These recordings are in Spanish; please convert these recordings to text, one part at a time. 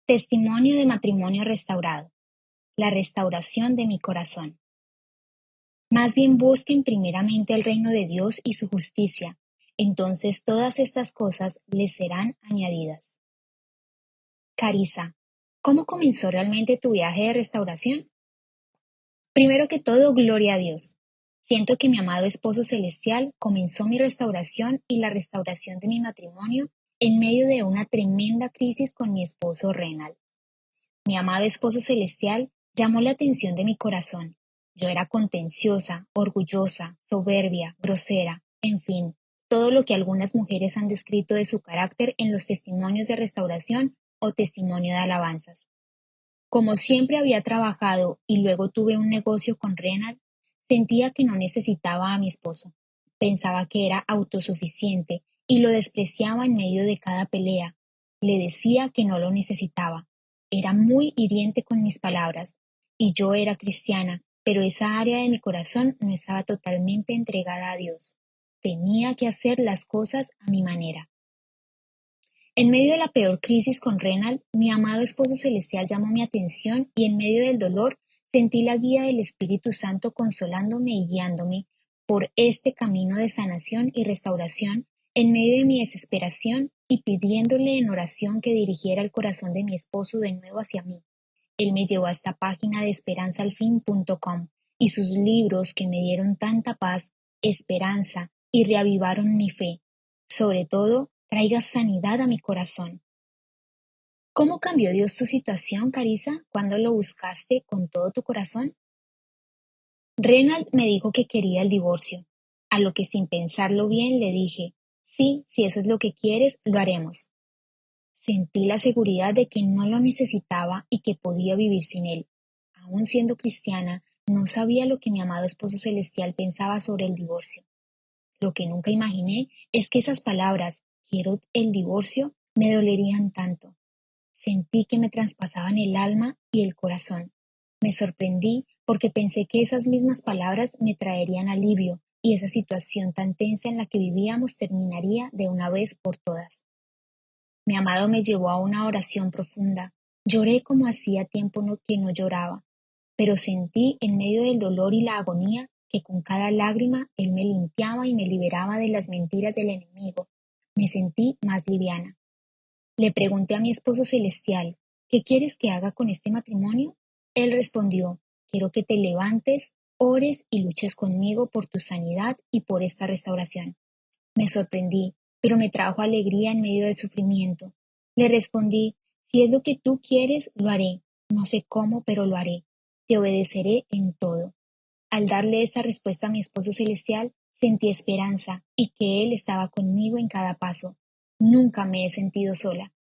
Testimonio de matrimonio restaurado. La restauración de mi corazón. Más bien busquen primeramente el reino de Dios y su justicia, entonces todas estas cosas les serán añadidas. Carissa, ¿cómo comenzó realmente tu viaje de restauración? Primero que todo, gloria a Dios. Siento que mi amado esposo celestial comenzó mi restauración y la restauración de mi matrimonio en medio de una tremenda crisis con mi esposo Renald. Mi amado esposo celestial llamó la atención de mi corazón. Yo era contenciosa, orgullosa, soberbia, grosera, en fin, todo lo que algunas mujeres han descrito de su carácter en los testimonios de restauración o testimonio de alabanzas. Como siempre había trabajado y luego tuve un negocio con Renald, sentía que no necesitaba a mi esposo. Pensaba que era autosuficiente y lo despreciaba en medio de cada pelea. Le decía que no lo necesitaba. Era muy hiriente con mis palabras. Y yo era cristiana, pero esa área de mi corazón no estaba totalmente entregada a Dios. Tenía que hacer las cosas a mi manera. En medio de la peor crisis con Renald, mi amado esposo celestial llamó mi atención y en medio del dolor sentí la guía del Espíritu Santo consolándome y guiándome por este camino de sanación y restauración en medio de mi desesperación y pidiéndole en oración que dirigiera el corazón de mi esposo de nuevo hacia mí. Él me llevó a esta página de esperanzalfin.com y sus libros que me dieron tanta paz, esperanza y reavivaron mi fe. Sobre todo, traiga sanidad a mi corazón. ¿Cómo cambió Dios tu situación, Carissa, cuando lo buscaste con todo tu corazón? Renald me dijo que quería el divorcio, a lo que sin pensarlo bien le dije, sí, si eso es lo que quieres, lo haremos. Sentí la seguridad de que no lo necesitaba y que podía vivir sin él. Aún siendo cristiana, no sabía lo que mi amado esposo celestial pensaba sobre el divorcio. Lo que nunca imaginé es que esas palabras, quiero el divorcio, me dolerían tanto. Sentí que me traspasaban el alma y el corazón. Me sorprendí porque pensé que esas mismas palabras me traerían alivio y esa situación tan tensa en la que vivíamos terminaría de una vez por todas. Mi amado me llevó a una oración profunda. Lloré como hacía tiempo que no lloraba, pero sentí en medio del dolor y la agonía que con cada lágrima él me limpiaba y me liberaba de las mentiras del enemigo. Me sentí más liviana. Le pregunté a mi esposo celestial, ¿qué quieres que haga con este matrimonio? Él respondió, quiero que te levantes, ores y luches conmigo por tu sanidad y por esta restauración. Me sorprendí, pero me trajo alegría en medio del sufrimiento. Le respondí, si es lo que tú quieres, lo haré. No sé cómo, pero lo haré. Te obedeceré en todo. Al darle esta respuesta a mi esposo celestial, sentí esperanza y que él estaba conmigo en cada paso. Nunca me he sentido sola.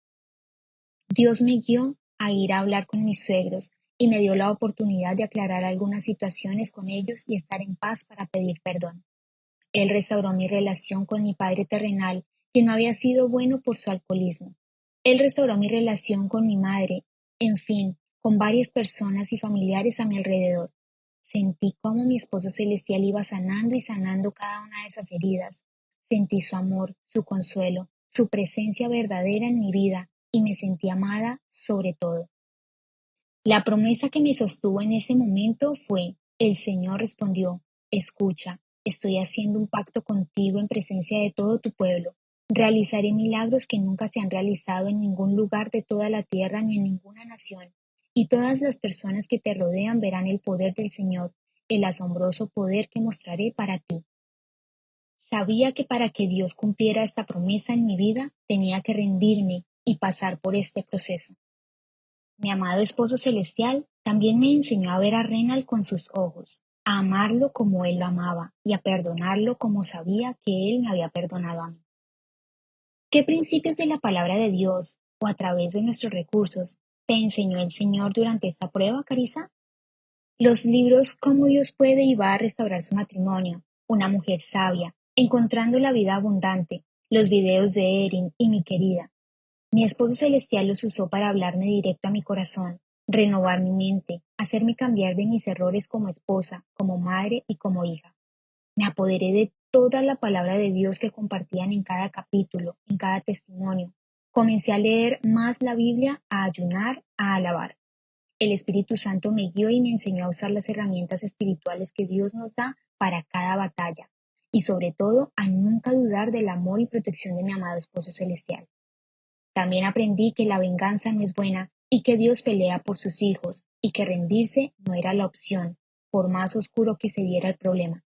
Dios me guió a ir a hablar con mis suegros y me dio la oportunidad de aclarar algunas situaciones con ellos y estar en paz para pedir perdón. Él restauró mi relación con mi padre terrenal, que no había sido bueno por su alcoholismo. Él restauró mi relación con mi madre, en fin, con varias personas y familiares a mi alrededor. Sentí cómo mi esposo celestial iba sanando y sanando cada una de esas heridas. Sentí su amor, su consuelo, su presencia verdadera en mi vida y me sentí amada sobre todo. La promesa que me sostuvo en ese momento fue, el Señor respondió, escucha, estoy haciendo un pacto contigo en presencia de todo tu pueblo. Realizaré milagros que nunca se han realizado en ningún lugar de toda la tierra ni en ninguna nación, y todas las personas que te rodean verán el poder del Señor, el asombroso poder que mostraré para ti. Sabía que para que Dios cumpliera esta promesa en mi vida, tenía que rendirme y pasar por este proceso. Mi amado esposo celestial también me enseñó a ver a Renald con sus ojos, a amarlo como él lo amaba y a perdonarlo como sabía que él me había perdonado a mí. ¿Qué principios de la palabra de Dios o a través de nuestros recursos te enseñó el Señor durante esta prueba, Carissa? Los libros Cómo Dios puede y va a restaurar su matrimonio, Una mujer sabia, Encontrando la vida abundante, los videos de Erin y mi querida. Mi esposo celestial los usó para hablarme directo a mi corazón, renovar mi mente, hacerme cambiar de mis errores como esposa, como madre y como hija. Me apoderé de toda la palabra de Dios que compartían en cada capítulo, en cada testimonio. Comencé a leer más la Biblia, a ayunar, a alabar. El Espíritu Santo me guió y me enseñó a usar las herramientas espirituales que Dios nos da para cada batalla, y sobre todo a nunca dudar del amor y protección de mi amado Esposo Celestial. También aprendí que la venganza no es buena y que Dios pelea por sus hijos, y que rendirse no era la opción, por más oscuro que se viera el problema.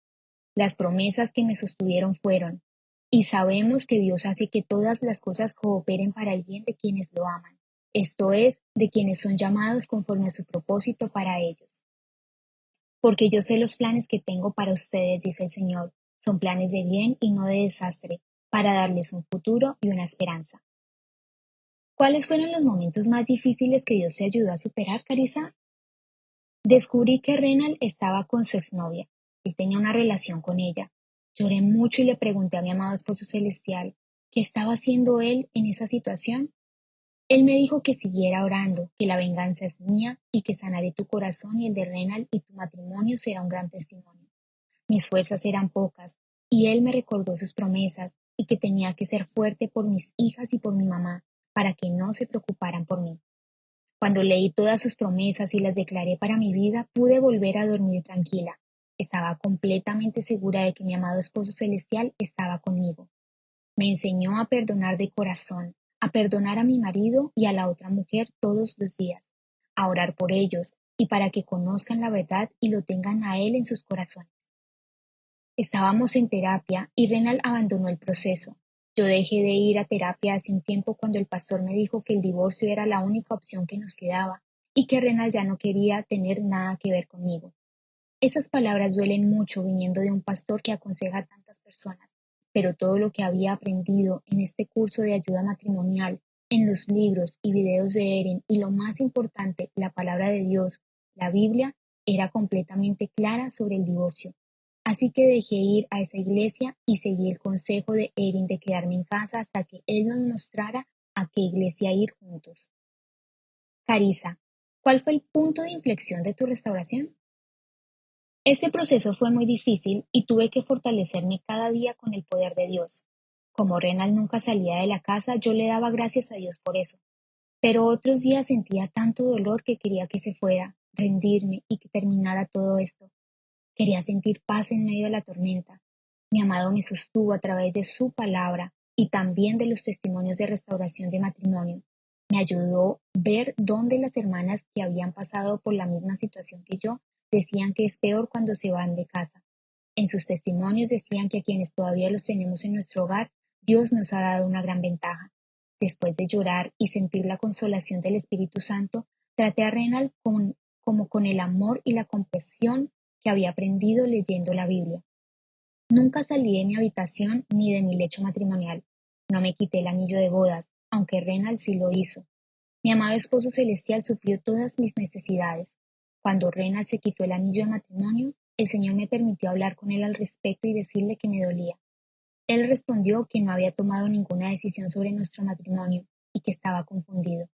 Las promesas que me sostuvieron fueron, y sabemos que Dios hace que todas las cosas cooperen para el bien de quienes lo aman, esto es, de quienes son llamados conforme a su propósito para ellos. Porque yo sé los planes que tengo para ustedes, dice el Señor, son planes de bien y no de desastre, para darles un futuro y una esperanza. ¿Cuáles fueron los momentos más difíciles que Dios te ayudó a superar, Carissa? Descubrí que Renal estaba con su exnovia. Él tenía una relación con ella. Lloré mucho y le pregunté a mi amado Esposo Celestial, ¿qué estaba haciendo él en esa situación? Él me dijo que siguiera orando, que la venganza es mía y que sanaré tu corazón y el de Renal y tu matrimonio será un gran testimonio. Mis fuerzas eran pocas y él me recordó sus promesas y que tenía que ser fuerte por mis hijas y por mi mamá para que no se preocuparan por mí. Cuando leí todas sus promesas y las declaré para mi vida, pude volver a dormir tranquila. Estaba completamente segura de que mi amado Esposo Celestial estaba conmigo. Me enseñó a perdonar de corazón, a perdonar a mi marido y a la otra mujer todos los días, a orar por ellos y para que conozcan la verdad y lo tengan a él en sus corazones. Estábamos en terapia y Renal abandonó el proceso. Yo dejé de ir a terapia hace un tiempo cuando el pastor me dijo que el divorcio era la única opción que nos quedaba y que Renal ya no quería tener nada que ver conmigo. Esas palabras duelen mucho viniendo de un pastor que aconseja a tantas personas, pero todo lo que había aprendido en este curso de ayuda matrimonial, en los libros y videos de Erin y lo más importante, la palabra de Dios, la Biblia, era completamente clara sobre el divorcio. Así que dejé ir a esa iglesia y seguí el consejo de Erin de quedarme en casa hasta que él nos mostrara a qué iglesia ir juntos. Carissa, ¿cuál fue el punto de inflexión de tu restauración? Este proceso fue muy difícil y tuve que fortalecerme cada día con el poder de Dios. Como Renal nunca salía de la casa, yo le daba gracias a Dios por eso. Pero otros días sentía tanto dolor que quería que se fuera, rendirme y que terminara todo esto. Quería sentir paz en medio de la tormenta. Mi amado me sostuvo a través de su palabra y también de los testimonios de restauración de matrimonio. Me ayudó a ver dónde las hermanas que habían pasado por la misma situación que yo decían que es peor cuando se van de casa. En sus testimonios decían que a quienes todavía los tenemos en nuestro hogar, Dios nos ha dado una gran ventaja. Después de llorar y sentir la consolación del Espíritu Santo, traté a Renal como con el amor y la compasión que había aprendido leyendo la Biblia. Nunca salí de mi habitación ni de mi lecho matrimonial. No me quité el anillo de bodas, aunque Renal sí lo hizo. Mi amado Esposo Celestial suplió todas mis necesidades. Cuando Renal se quitó el anillo de matrimonio, el Señor me permitió hablar con él al respecto y decirle que me dolía. Él respondió que no había tomado ninguna decisión sobre nuestro matrimonio y que estaba confundido.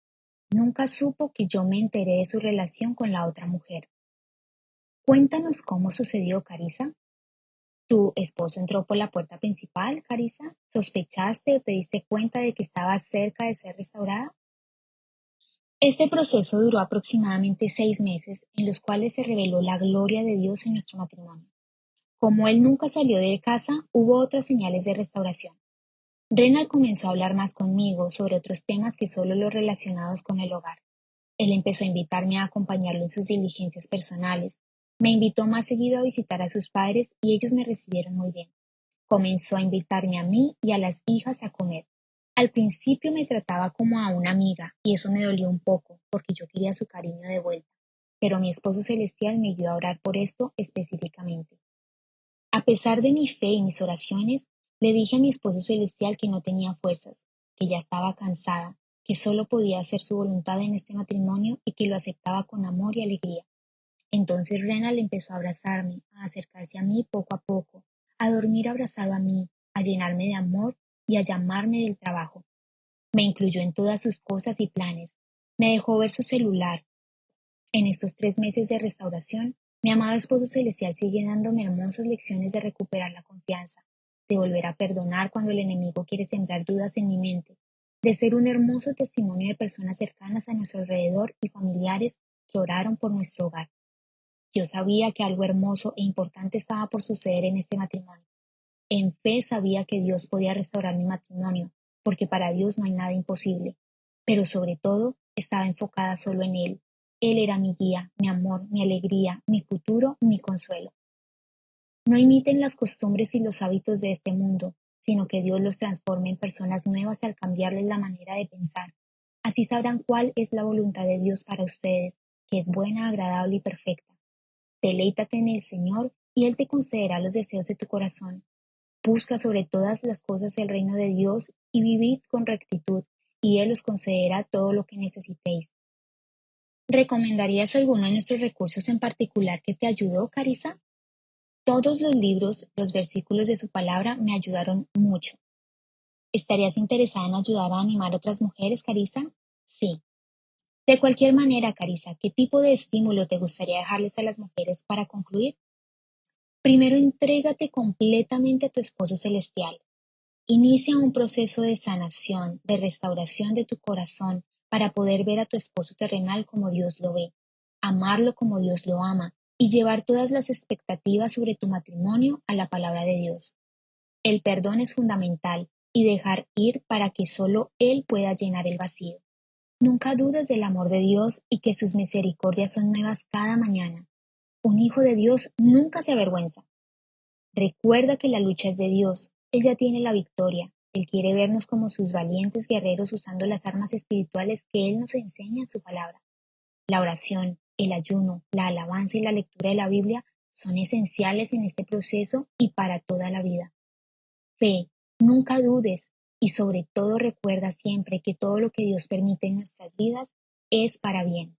Nunca supo que yo me enteré de su relación con la otra mujer. Cuéntanos cómo sucedió, Carissa. ¿Tu esposo entró por la puerta principal, Carissa? ¿Sospechaste o te diste cuenta de que estaba cerca de ser restaurada? Este proceso duró aproximadamente 6 meses, en los cuales se reveló la gloria de Dios en nuestro matrimonio. Como él nunca salió de casa, hubo otras señales de restauración. Renal comenzó a hablar más conmigo sobre otros temas que solo los relacionados con el hogar. Él empezó a invitarme a acompañarlo en sus diligencias personales. Me invitó más seguido a visitar a sus padres y ellos me recibieron muy bien. Comenzó a invitarme a mí y a las hijas a comer. Al principio me trataba como a una amiga y eso me dolió un poco porque yo quería su cariño de vuelta. Pero mi esposo celestial me ayudó a orar por esto específicamente. A pesar de mi fe y mis oraciones, le dije a mi esposo celestial que no tenía fuerzas, que ya estaba cansada, que solo podía hacer su voluntad en este matrimonio y que lo aceptaba con amor y alegría. Entonces Renal empezó a abrazarme, a acercarse a mí poco a poco, a dormir abrazado a mí, a llenarme de amor y a llamarme del trabajo. Me incluyó en todas sus cosas y planes. Me dejó ver su celular. En estos 3 meses de restauración, mi amado esposo celestial sigue dándome hermosas lecciones de recuperar la confianza, de volver a perdonar cuando el enemigo quiere sembrar dudas en mi mente. de ser un hermoso testimonio de personas cercanas a nuestro alrededor y familiares que oraron por nuestro hogar. Yo sabía que algo hermoso e importante estaba por suceder en este matrimonio. En fe sabía que Dios podía restaurar mi matrimonio, porque para Dios no hay nada imposible. Pero sobre todo, estaba enfocada solo en Él. Él era mi guía, mi amor, mi alegría, mi futuro, mi consuelo. No imiten las costumbres y los hábitos de este mundo, sino que Dios los transforme en personas nuevas al cambiarles la manera de pensar. Así sabrán cuál es la voluntad de Dios para ustedes, que es buena, agradable y perfecta. Deleítate en el Señor y Él te concederá los deseos de tu corazón. Busca sobre todas las cosas el reino de Dios y vivid con rectitud, y Él os concederá todo lo que necesitéis. ¿Recomendarías alguno de nuestros recursos en particular que te ayudó, Carissa? Todos los libros, los versículos de su palabra me ayudaron mucho. ¿Estarías interesada en ayudar a animar a otras mujeres, Carissa? Sí. De cualquier manera, Carissa, ¿qué tipo de estímulo te gustaría dejarles a las mujeres para concluir? Primero, entrégate completamente a tu esposo celestial. Inicia un proceso de sanación, de restauración de tu corazón para poder ver a tu esposo terrenal como Dios lo ve, amarlo como Dios lo ama y llevar todas las expectativas sobre tu matrimonio a la palabra de Dios. El perdón es fundamental y dejar ir para que solo Él pueda llenar el vacío. Nunca dudes del amor de Dios y que sus misericordias son nuevas cada mañana. Un hijo de Dios nunca se avergüenza. Recuerda que la lucha es de Dios. Él ya tiene la victoria. Él quiere vernos como sus valientes guerreros usando las armas espirituales que Él nos enseña en su palabra. La oración, el ayuno, la alabanza y la lectura de la Biblia son esenciales en este proceso y para toda la vida. Fe, nunca dudes y sobre todo recuerda siempre que todo lo que Dios permite en nuestras vidas es para bien.